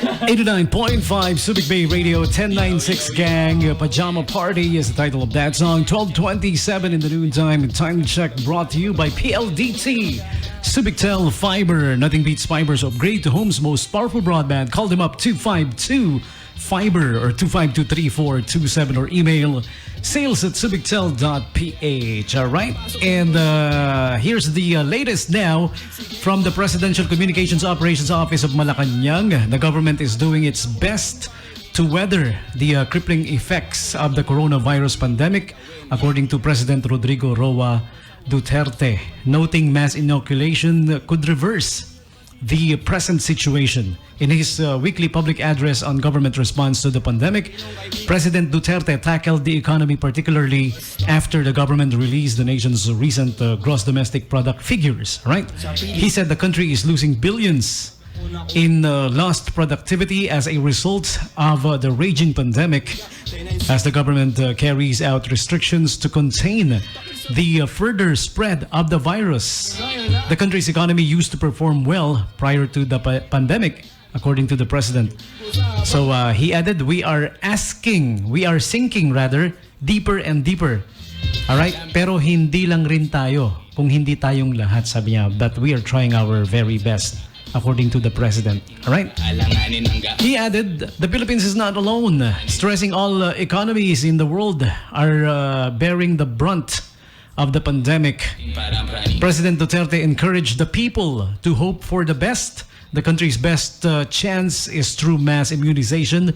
89.5 Subic Bay Radio 1096 Gang. Pajama Party is the title of that song. 12:27 in the noontime. Time check brought to you by PLDT. Subictel Fiber. Nothing beats fiber's upgrade to home's most powerful broadband. Call them up 252 Fiber or 2523427 or email sales@subictel.ph. All right. And here's the latest now from the Presidential Communications Operations Office of Malacanang. The government is doing its best to weather the crippling effects of the coronavirus pandemic, according to President Rodrigo Roa Duterte, noting mass inoculation could reverse the present situation. In his weekly public address on government response to the pandemic, President Duterte tackled the economy, particularly after the government released the nation's recent gross domestic product figures. Right? He said the country is losing billions in lost productivity as a result of the raging pandemic, as the government carries out restrictions to contain the further spread of the virus. The country's economy used to perform well prior to the pandemic, according to the president. So he added, we are sinking deeper and deeper. Alright? Pero hindi lang rin tayo, kung hindi tayong lahat, sabi niya, but we are trying our very best, according to the president. Alright? He added, the Philippines is not alone, stressing all economies in the world are bearing the brunt of the pandemic. President Duterte encouraged the people to hope for the best. The country's best chance is through mass immunization,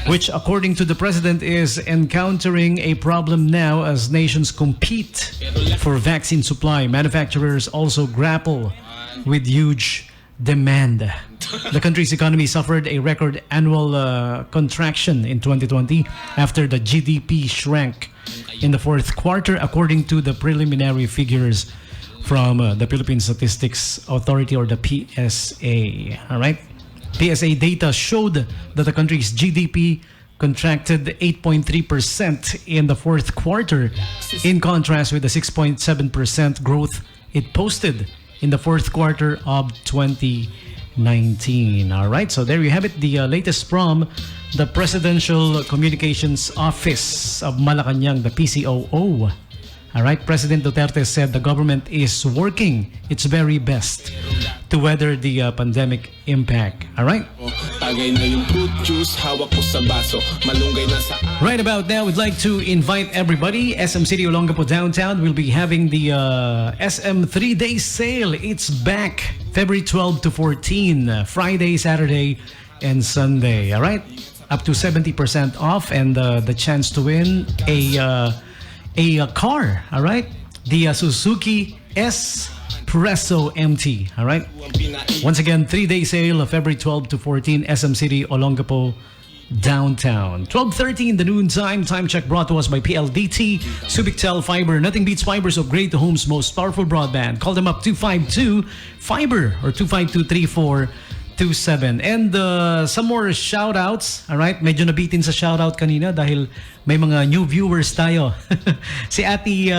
which, according to the president, is encountering a problem now as nations compete for vaccine supply. Manufacturers also grapple with huge demand. The country's economy suffered a record annual contraction in 2020 after the GDP shrank in the fourth quarter, according to the preliminary figures from the Philippine Statistics Authority, or the PSA. All right? PSA data showed that the country's GDP contracted 8.3% in the fourth quarter, in contrast with the 6.7% growth it posted in the fourth quarter of 2019. All right, so there you have it, the latest from the Presidential Communications Office of Malacanang, the PCOO. All right, President Duterte said the government is working its very best to weather the pandemic impact. All right? Right about now, we'd like to invite everybody. SM City Olongapo Downtown will be having the SM 3-day sale. It's back February 12 to 14, Friday, Saturday, and Sunday. All right? Up to 70% off, and the chance to win a car, all right? The Suzuki Espresso MT, all right? Once again, 3-day sale, February 12 to 14, SM City, Olongapo, Downtown. 12:30 in the noontime. Time check brought to us by PLDT. Subictel Fiber. Nothing beats fiber's upgrade to home's most powerful broadband. Call them up 252 Fiber or 2523427. And some more shoutouts. Alright, medyo nabitin sa shoutout kanina dahil may mga new viewers tayo. Si Ate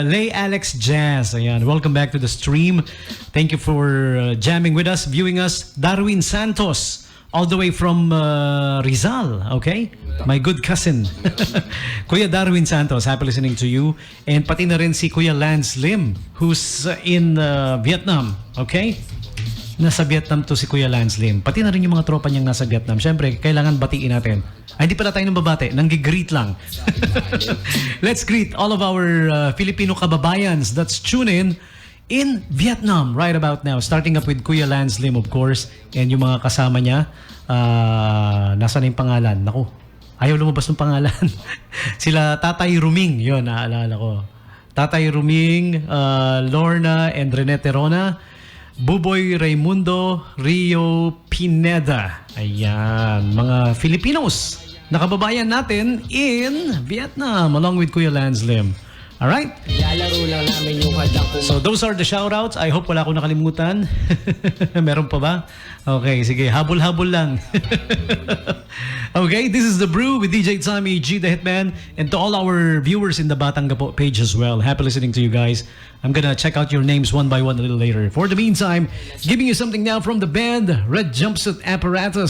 Lay Alex Jazz. Ayan, welcome back to the stream. Thank you for jamming with us, viewing us. Darwin Santos, all the way from Rizal, okay? My good cousin. Kuya Darwin Santos, happy listening to you. And pati na rin si Kuya Lance Lim, who's in Vietnam, okay? Nasa Vietnam to si Kuya Lance Lim. Pati na rin yung mga tropa niyang nasa Vietnam. Siyempre, kailangan batiin natin. Ay, hindi pala tayo nang babate. Nanggigreet lang. Let's greet all of our Filipino kababayans that's tune in Vietnam right about now. Starting up with Kuya Lance Lim, of course. And yung mga kasama niya. Nasa na yung pangalan? Naku, ayaw lumabas ng pangalan. Sila Tatay Ruming. Yun, naalala ko. Tatay Ruming, Lorna and Renete Rona. Buboy Raimundo Rio Pineda. Ayan, mga Filipinos na kababayan natin in Vietnam along with Kuya Lance Lim. Alright? So those are the shoutouts. I hope wala akong nakalimutan. Meron pa ba? Okay, sige. Habol-habol lang. Okay, this is the Brew with DJ Tommy G, the Hitman, and to all our viewers in the Bataan page as well. Happy listening to you guys. I'm gonna check out your names one by one a little later. For the meantime, giving you something now from the band Red Jumpsuit Apparatus.